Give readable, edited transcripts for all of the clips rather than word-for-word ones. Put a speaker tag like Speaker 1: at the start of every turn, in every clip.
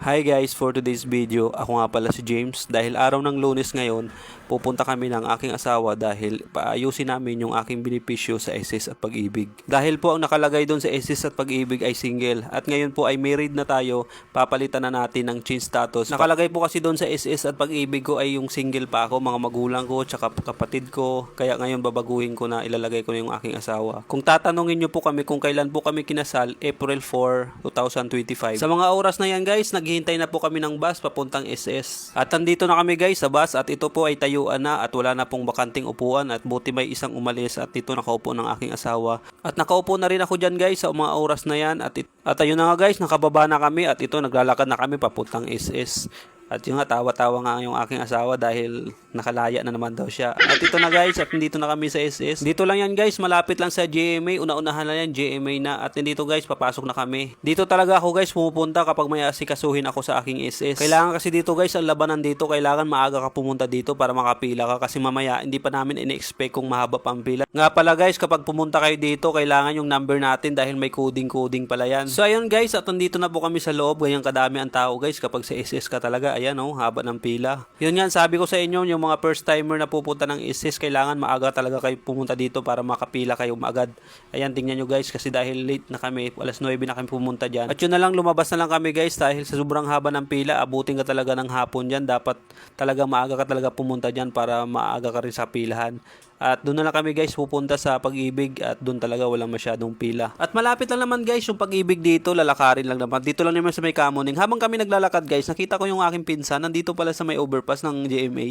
Speaker 1: Hi guys, for today's video, ako nga pala si James. Dahil araw ng Lunes ngayon, pupunta kami ng aking asawa dahil paayusin namin yung aking benepisyo sa SS at Pag-ibig. Dahil po ang nakalagay doon sa SS at Pag-ibig ay single at ngayon po ay married na tayo, papalitan na natin ng change status. Nakalagay po kasi doon sa SS at Pag-ibig ko ay yung single pa ako, mga magulang ko, tsaka kapatid ko. Kaya ngayon babaguhin ko na ilalagay ko na yung aking asawa. Kung tatanungin nyo po kami kung kailan po kami kinasal, April 4, 2025. Sa mga oras na yan guys, naghihintay na po kami ng bus papuntang SS. At nandito na kami guys sa bus at ito po ay tayuan na at wala na pong bakanting upuan at buti may isang umalis at dito nakaupo ng aking asawa. At nakaupo na rin ako dyan guys sa mga oras na yan at ayun na nga guys, nakababa na kami at ito naglalakad na kami papuntang SS. At yung nga, tawa-tawa nga yung aking asawa dahil nakalaya na naman daw siya. At ito na guys, at nandito na kami sa SS. Dito lang yan guys, malapit lang sa GMA. Una-unahan na yan, GMA na. At nandito guys, papasok na kami. Dito talaga ako guys pumupunta kapag may asikasuhin ako sa aking SS. Kailangan kasi dito guys, ang labanan dito, kailangan maaga ka pumunta dito para makapila ka. Kasi mamaya, hindi pa namin in-expect kung mahaba pang pila. Nga pala guys, kapag pumunta kayo dito, kailangan yung number natin dahil may coding pala yan. So ayun guys, at nandito na po kami sa loob. Ganyan kadami ang tao guys kapag sa SS ka talaga. Ayan oh, haba ng pila. Yun yan, sabi ko sa inyo, yung mga first timer na pupunta ng SS, kailangan maaga talaga kayo pumunta dito para makapila kayo maagad. Ayan, tingnan nyo guys, kasi dahil late na kami, alas 9 na kami pumunta dyan. At yun na lang, lumabas na lang kami guys, dahil sa sobrang haba ng pila, abutin ka talaga ng hapon dyan. Dapat talaga maaga ka talaga pumunta dyan para maaga ka rin sa pilahan. At doon na lang kami guys pupunta sa Pag-ibig at doon talaga walang masyadong pila. At malapit lang naman guys yung Pag-ibig dito, lalakarin lang naman. Dito lang naman sa may Kamuning. Habang kami naglalakad guys, nakita ko yung aking pinsan, nandito pala sa may overpass ng GMA.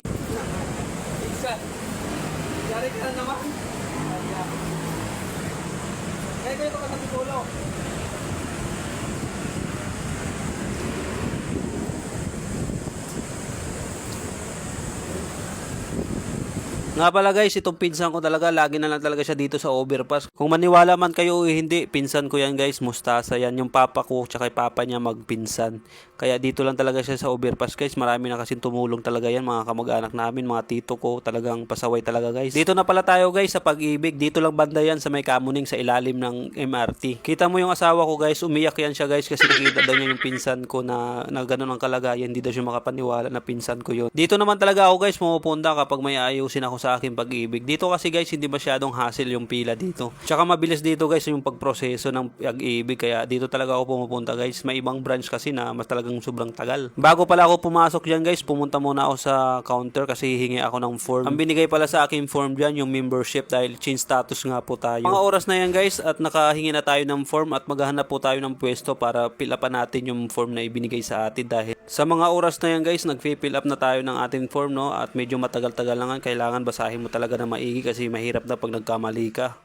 Speaker 1: Pinsan, yari ka na naman. Kaya kayo ito ka natutulog. Nga pala guys, itong pinsan ko talaga, lagi na lang talaga siya dito sa overpass. Kung maniwala man kayo o hindi, pinsan ko yan guys, mustasa yan. Yung papa ko, tsaka yung papa niya magpinsan. Kaya dito lang talaga siya sa overpass guys. Marami na kasing tumulong talaga yan, mga kamag-anak namin, mga tito ko, talagang pasaway talaga guys. Dito na pala tayo guys sa Pag-ibig. Dito lang banda yan sa may Kamuning sa ilalim ng MRT. Kita mo yung asawa ko guys, umiyak yan siya guys kasi nakita daw niya yung pinsan ko na ganun ang kalagayan. Hindi daw siya makapaniwala na pinsan ko yun. Dito naman talaga ako guys pumupunta kapag may ayusin ako sa aking Pag-ibig. Dito kasi guys, hindi masyadong hassle yung pila dito. Tsaka mabilis dito guys yung pagproseso ng Pag-ibig. Kaya dito talaga ako pumupunta guys. May ibang branch kasi na mas talagang sobrang tagal. Bago pala ako pumasok dyan guys, pumunta muna ako sa counter kasi hihingi ako ng form. Ang binigay pala sa aking form dyan, yung membership dahil change status nga po tayo. Mga oras na yan guys at nakahingi na tayo ng form at maghahanap po tayo ng pwesto para fill up natin yung form na ibinigay sa atin dahil sa mga oras na yan guys, nag-fill up na tayo ng ating form no at medyo matagal-tagal lang kailangan basahin mo talaga na maigi kasi mahirap na pag nagkamali ka.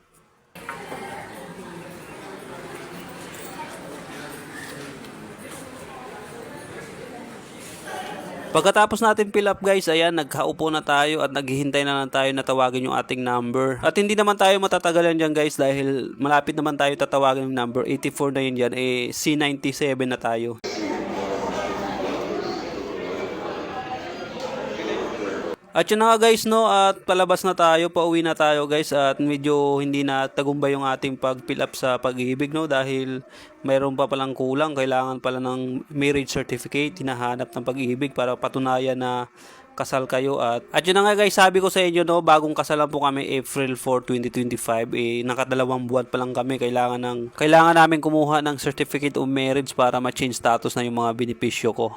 Speaker 1: Pagkatapos natin fill up guys, ayan, nagkaupo na tayo at naghihintay na lang tayo na tawagin yung ating number. At hindi naman tayo matatagalan dyan guys dahil malapit naman tayo tatawagin yung number. 84 na yun dyan, C97 na tayo. At yun na nga guys no, at palabas na tayo, pauwi na tayo guys at medyo hindi na tagumpay yung ating pag-fill up sa Pag-ibig no dahil mayroon pa palang kulang, kailangan pala ng marriage certificate, hinahanap ng Pag-ibig para patunayan na kasal kayo at yun na nga guys, sabi ko sa inyo no, bagong kasalan po kami April 4, 2025, nakadalawang buwan pa lang kami, kailangan namin kumuha ng certificate of marriage para ma-change status na yung mga benepisyo ko.